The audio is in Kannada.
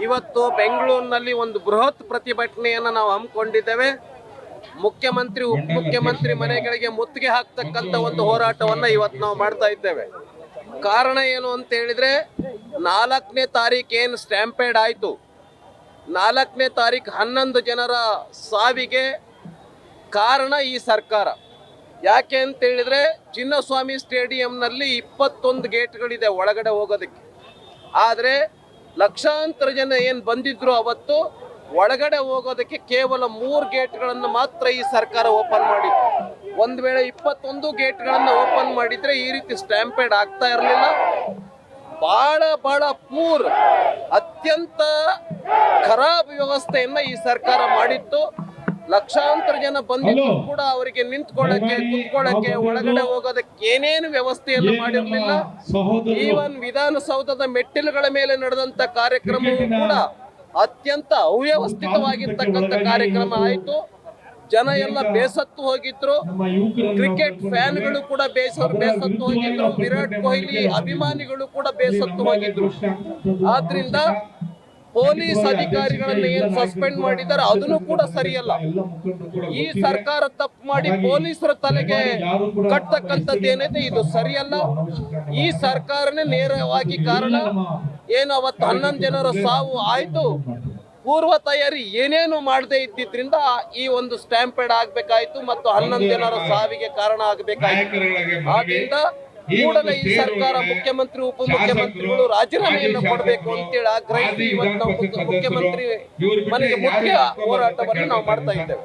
ಇವತ್ತು ಬೆಂಗಳೂರಿನಲ್ಲಿ ಒಂದು ಬೃಹತ್ ಪ್ರತಿಭಟನೆಯನ್ನು ನಾವು ಹಮ್ಮಿಕೊಂಡಿದ್ದೇವೆ. ಮುಖ್ಯಮಂತ್ರಿ ಉಪಮುಖ್ಯಮಂತ್ರಿ ಮನೆಗಳಿಗೆ ಮುತ್ತಿಗೆ ಹಾಕ್ತಕ್ಕಂಥ ಒಂದು ಹೋರಾಟವನ್ನು ಇವತ್ತು ನಾವು ಮಾಡ್ತಾ ಇದ್ದೇವೆ. ಕಾರಣ ಏನು ಅಂತ ಹೇಳಿದ್ರೆ 4ನೇ ತಾರೀಕು ಏನು ಸ್ಟ್ಯಾಂಪೇಡ್ ಆಯಿತು, 4ನೇ ತಾರೀಕು 11 ಜನರ ಸಾವಿಗೆ ಕಾರಣ ಈ ಸರ್ಕಾರ. ಯಾಕೆ ಅಂತ ಹೇಳಿದ್ರೆ ಚಿನ್ನಸ್ವಾಮಿ ಸ್ಟೇಡಿಯಂನಲ್ಲಿ 21 ಗೇಟ್ಗಳಿದೆ ಒಳಗಡೆ ಹೋಗೋದಕ್ಕೆ. ಆದರೆ ಲಕ್ಷಾಂತರ ಜನ ಏನು ಬಂದಿದ್ರು ಅವತ್ತು ಒಳಗಡೆ ಹೋಗೋದಕ್ಕೆ ಕೇವಲ 3 ಗೇಟ್ಗಳನ್ನು ಮಾತ್ರ ಈ ಸರ್ಕಾರ ಓಪನ್ ಮಾಡಿತ್ತು. ಒಂದು ವೇಳೆ 21 ಗೇಟ್ಗಳನ್ನು ಓಪನ್ ಮಾಡಿದ್ರೆ ಈ ರೀತಿ ಸ್ಟ್ಯಾಂಪೇಡ್ ಆಗ್ತಾ ಇರಲಿಲ್ಲ. ಬಹಳ ಅತ್ಯಂತ ಖರಾಬ್ ವ್ಯವಸ್ಥೆಯನ್ನ ಈ ಸರ್ಕಾರ ಮಾಡಿತ್ತು. ಲಕ್ಷಾಂತರ ಜನ ಬಂದಿದ್ರು ಕೂಡ ಅವರಿಗೆ ನಿಂತ್ಕೊಳ್ಳಕ್ಕೆ, ಕುತ್ಕೊಳ್ಳಕ್ಕೆ, ಒಳಗಡೆ ಹೋಗೋದಕ್ಕೆ ಏನೇನು ವ್ಯವಸ್ಥೆಯನ್ನು ಮಾಡಿರಲಿಲ್ಲ. ಈವನ್ ವಿಧಾನಸೌಧದ ಮೆಟ್ಟಿಲುಗಳ ಮೇಲೆ ನಡೆದಂತ ಕಾರ್ಯಕ್ರಮವೂ ಕೂಡ ಅತ್ಯಂತ ಅವ್ಯವಸ್ಥಿತವಾಗಿರ್ತಕ್ಕಂಥ ಕಾರ್ಯಕ್ರಮ ಆಯಿತು. ಜನ ಎಲ್ಲ ಬೇಸತ್ತು ಹೋಗಿದ್ರು. ಕ್ರಿಕೆಟ್ ಫ್ಯಾನ್ಗಳು ಕೂಡ ಬೇಸತ್ತು ಹೋಗಿದ್ರು. ವಿರಾಟ್ ಕೊಹ್ಲಿ ಅಭಿಮಾನಿಗಳು ಕೂಡ ಬೇಸತ್ತು ಹೋಗಿದ್ರು. ಆದ್ರಿಂದ ಪೊಲೀಸ್ ಅಧಿಕಾರಿಗಳನ್ನು ಏನು ಸಸ್ಪೆಂಡ್ ಮಾಡಿದ್ದಾರೆ ಅದನ್ನು ಕೂಡ ಸರಿಯಲ್ಲ. ಈ ಸರ್ಕಾರ ತಪ್ಪು ಮಾಡಿ ಪೊಲೀಸರ ತಲೆಗೆ ಕಟ್ಟತಕ್ಕಂಥದ್ದೇನಿದೆ ಇದು ಸರಿಯಲ್ಲ. ಈ ಸರ್ಕಾರನೇ ನೇರವಾಗಿ ಕಾರಣ. ಏನು ಅವತ್ತು 11 ಜನರ ಸಾವು ಆಯ್ತು, ಪೂರ್ವ ತಯಾರಿ ಏನೇನು ಮಾಡದೇ ಇದ್ದಿದ್ರಿಂದ ಈ ಒಂದು ಸ್ಟ್ಯಾಂಪೇಡ್ ಆಗ್ಬೇಕಾಯ್ತು ಮತ್ತು 11 ಜನರ ಸಾವಿಗೆ ಕಾರಣ ಆಗಬೇಕಾಯ್ತು. ಆದ್ರಿಂದ ಕೂಡಲೇ ಈ ಸರ್ಕಾರ ಮುಖ್ಯಮಂತ್ರಿ ಉಪಮುಖ್ಯಮಂತ್ರಿಗಳು ರಾಜೀನಾಮೆಯನ್ನು ಕೊಡಬೇಕು ಅಂತೇಳಿ ಆಗ್ರಹಿಸಿ ಇವತ್ತು ನಾವು ಮುಖ್ಯಮಂತ್ರಿ ಮನೆಗೆ ಮುಖ್ಯ ಹೋರಾಟವನ್ನು ನಾವು ಮಾಡ್ತಾ ಇದ್ದೇವೆ.